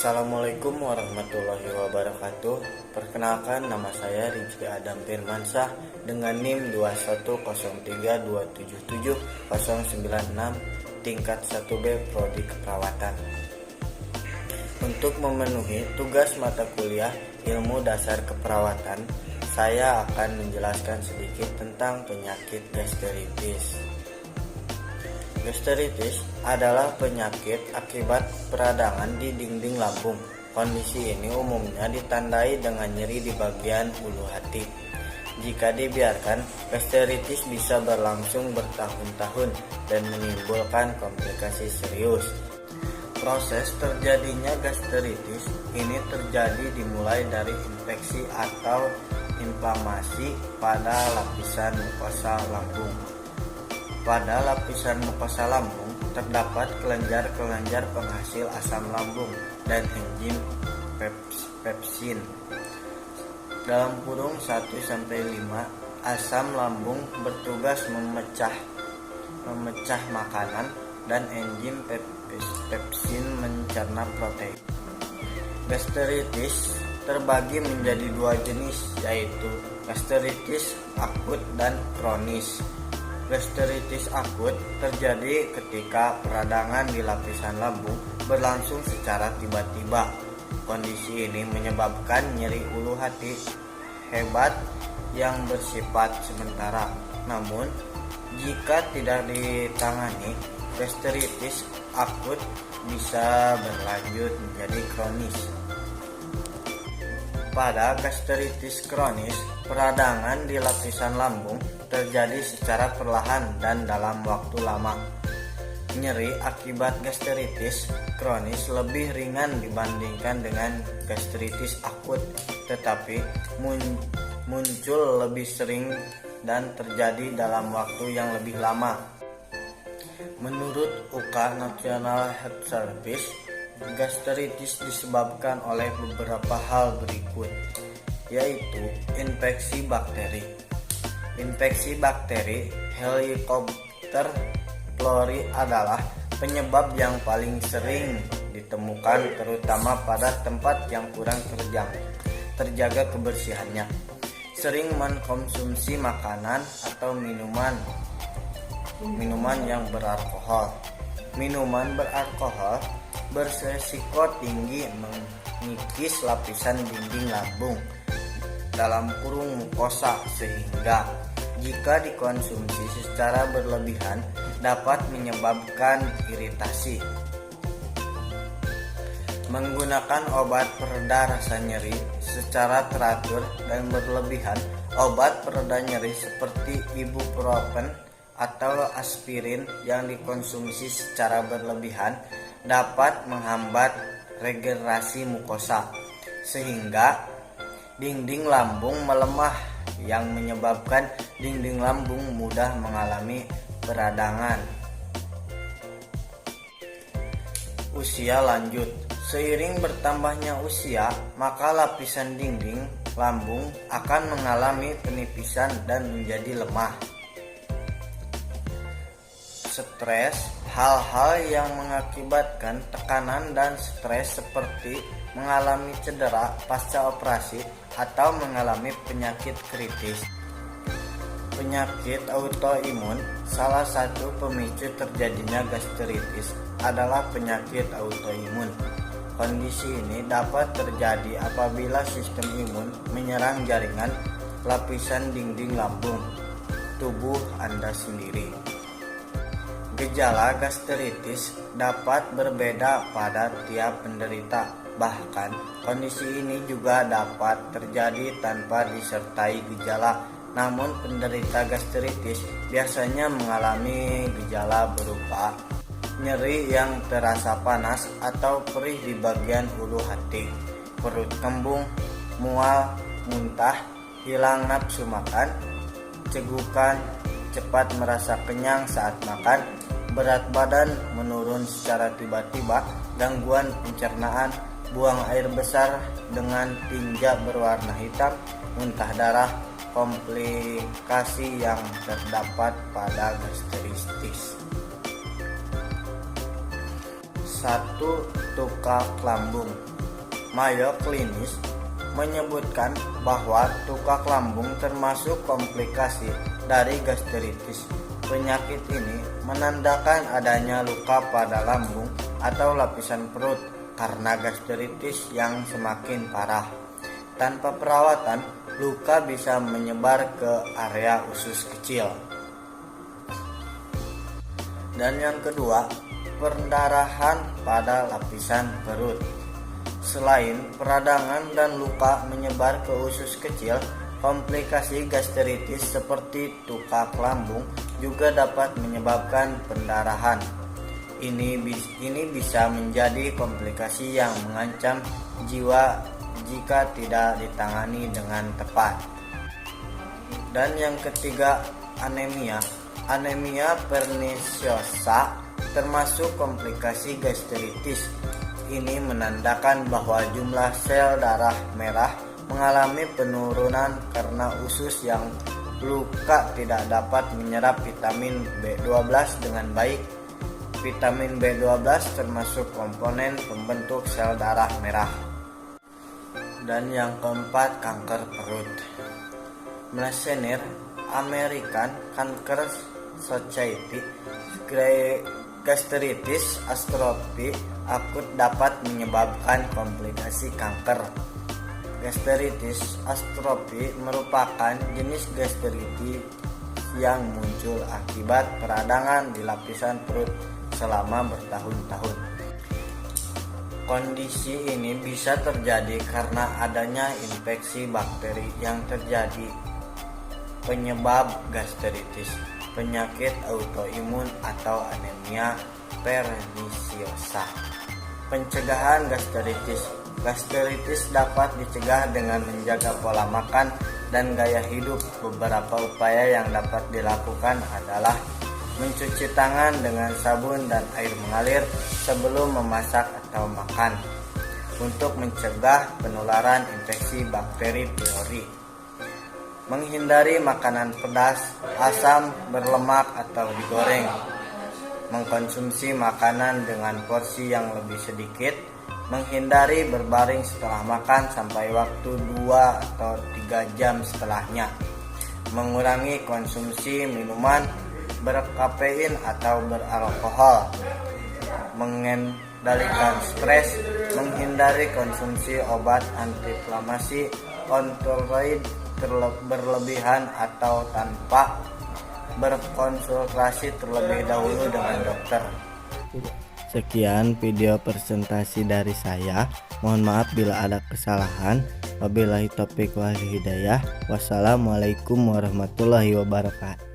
Assalamualaikum warahmatullahi wabarakatuh. Perkenalkan, nama saya Rizky Adam Firmansyah dengan NIM 21032770096 tingkat 1B Prodi Keperawatan. Untuk memenuhi tugas mata kuliah Ilmu Dasar Keperawatan, saya akan menjelaskan sedikit tentang penyakit gasteritis. Gasteritis adalah penyakit akibat peradangan di dinding lambung. Kondisi ini umumnya ditandai dengan nyeri di bagian ulu hati. Jika dibiarkan, gasteritis bisa berlangsung bertahun-tahun dan menimbulkan komplikasi serius. Proses terjadinya gasteritis ini terjadi dimulai dari infeksi atau inflamasi pada lapisan mukosa lambung. Pada lapisan mukosa lambung terdapat kelenjar-kelenjar penghasil asam lambung dan enzim pepsin. Dalam kurung 1-5, asam lambung bertugas memecah makanan dan enzim pepsin mencerna protein. Gasteritis terbagi menjadi dua jenis, yaitu gasteritis akut dan kronis. Gasteritis akut terjadi ketika peradangan di lapisan lambung berlangsung secara tiba-tiba. Kondisi ini menyebabkan nyeri ulu hati hebat yang bersifat sementara. Namun, jika tidak ditangani, gasteritis akut bisa berlanjut menjadi kronis. Pada gasteritis kronis, peradangan di lapisan lambung terjadi secara perlahan dan dalam waktu lama. Nyeri akibat gasteritis kronis lebih ringan dibandingkan dengan gasteritis akut, tetapi muncul lebih sering dan terjadi dalam waktu yang lebih lama. Menurut UK National Health Service, gasteritis disebabkan oleh beberapa hal berikut, yaitu infeksi bakteri. Infeksi bakteri Helicobacter pylori adalah penyebab yang paling sering ditemukan, terutama pada tempat yang kurang terjaga kebersihannya. Sering mengkonsumsi makanan atau minuman yang beralkohol. Minuman beralkohol beresiko tinggi mengikis lapisan dinding lambung dalam kurung mukosa, sehingga jika dikonsumsi secara berlebihan dapat menyebabkan iritasi. Menggunakan obat pereda rasa nyeri secara teratur dan berlebihan. Obat pereda nyeri seperti ibuprofen atau aspirin yang dikonsumsi secara berlebihan dapat menghambat regenerasi mukosa, sehingga dinding lambung melemah yang menyebabkan dinding lambung mudah mengalami peradangan. Usia lanjut. Seiring bertambahnya usia, maka lapisan dinding lambung akan mengalami penipisan dan menjadi lemah. Stres, hal-hal yang mengakibatkan tekanan dan stres seperti mengalami cedera pasca operasi atau mengalami penyakit kritis. Penyakit autoimun, salah satu pemicu terjadinya gasteritis adalah penyakit autoimun. Kondisi ini dapat terjadi apabila sistem imun menyerang jaringan lapisan dinding lambung tubuh Anda sendiri. Gejala gasteritis dapat berbeda pada tiap penderita. Bahkan, kondisi ini juga dapat terjadi tanpa disertai gejala. Namun, penderita gasteritis biasanya mengalami gejala berupa nyeri yang terasa panas atau perih di bagian ulu hati, perut kembung, mual, muntah, hilang nafsu makan, cegukan, cepat merasa kenyang saat makan, berat badan menurun secara tiba-tiba, gangguan pencernaan, buang air besar dengan tinja berwarna hitam, muntah darah, komplikasi yang terdapat pada gasteritis. 1. Tukak lambung. Mayo Klinis menyebutkan bahwa tukak lambung termasuk komplikasi dari gastritis. Penyakit ini menandakan adanya luka pada lambung atau lapisan perut karena gastritis yang semakin parah. Tanpa perawatan, luka bisa menyebar ke area usus kecil. Dan yang kedua, perdarahan pada lapisan perut. Selain peradangan dan luka menyebar ke usus kecil, komplikasi gastritis seperti tukak lambung juga dapat menyebabkan pendarahan. Ini bisa menjadi komplikasi yang mengancam jiwa jika tidak ditangani dengan tepat. Dan yang ketiga, anemia. Anemia perniciosa termasuk komplikasi gastritis. Ini menandakan bahwa jumlah sel darah merah mengalami penurunan karena usus yang luka tidak dapat menyerap vitamin B12 dengan baik. Vitamin B12 termasuk komponen pembentuk sel darah merah. Dan yang keempat, kanker perut. Messner American Cancer Society, gastritis atrophi akut dapat menyebabkan komplikasi kanker. Gastritis atrophi merupakan jenis gastritis yang muncul akibat peradangan di lapisan perut selama bertahun-tahun. Kondisi ini bisa terjadi karena adanya infeksi bakteri yang terjadi penyebab gastritis, penyakit autoimun atau anemia perniciosa. Pencegahan gastritis. Gastritis dapat dicegah dengan menjaga pola makan dan gaya hidup. Beberapa upaya yang dapat dilakukan adalah mencuci tangan dengan sabun dan air mengalir sebelum memasak atau makan untuk mencegah penularan infeksi bakteri pylori. Menghindari makanan pedas, asam, berlemak atau digoreng. Mengkonsumsi makanan dengan porsi yang lebih sedikit. Menghindari berbaring setelah makan sampai waktu 2 atau 3 jam setelahnya. Mengurangi konsumsi minuman berkafein atau beralkohol. Mengendalikan stres. Menghindari konsumsi obat antiinflamasi non-steroid berlebihan atau tanpa berkonsultasi terlebih dahulu dengan dokter. Sekian video presentasi dari saya. Mohon maaf bila ada kesalahan. Wabillahi taufiq wal hidayah. Wassalamualaikum warahmatullahi wabarakatuh.